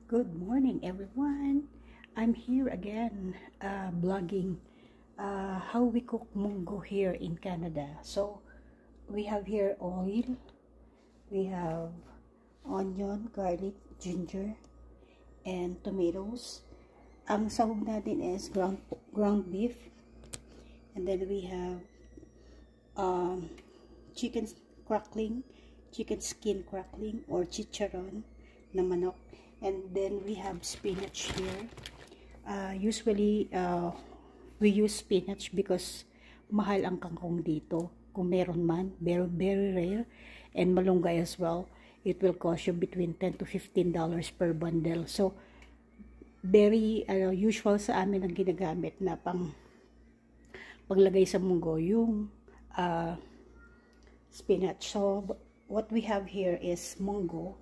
Good morning, everyone. I'm here again, vlogging how we cook munggo here in Canada. So, we have here oil, we have onion, garlic, ginger, and tomatoes. Ang sahog natin is ground beef. And then we have chicken skin crackling or chicharon na manok. And then we have spinach here. Usually we use spinach because mahal ang kangkong dito. Kung meron man, very rare, and malunggay as well. It will cost you between $10 to $15 per bundle. So very usual sa amin ang ginagamit na paglagay sa munggo yung spinach. So what we have here is munggo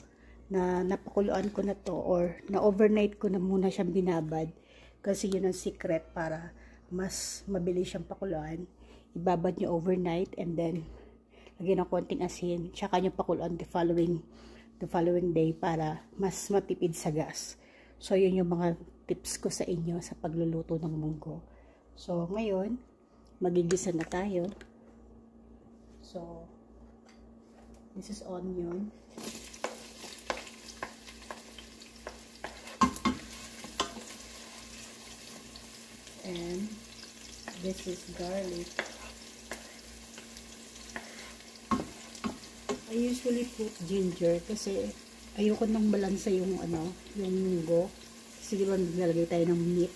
na napakuluan ko na to, or na overnight ko na muna siyang binabad kasi yun ang secret para mas mabilis siyang pakuluan. Ibabad nyo overnight and then lagyan ng konting asin, tsaka nyo pakuluan the following day para mas matipid sa gas. So yun yung mga tips ko sa inyo sa pagluluto ng munggo. So ngayon magigisa na tayo. So this is onion. And this is garlic. I usually put ginger kasi ayoko nang balansa yung yung munggo. Kasi diba naglalagay tayo ng meat.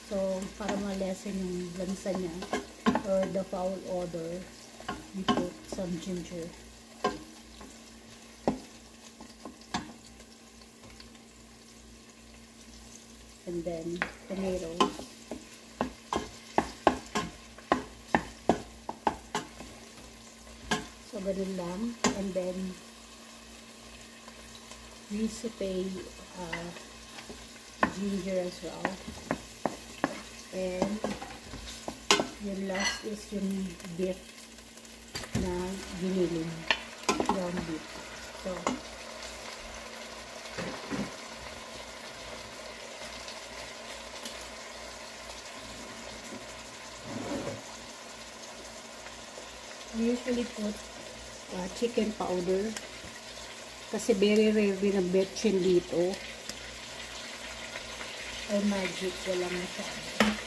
So para ma-lessen yung lansa niya or the foul odor, we put some ginger. And then tomatoes. So ganun lang. And then we saute ginger as well. And yung last is yung beef na giniling, ground beef. So I usually put chicken powder kasi very rare din ang betchin dito. Ay magic, walang masyado.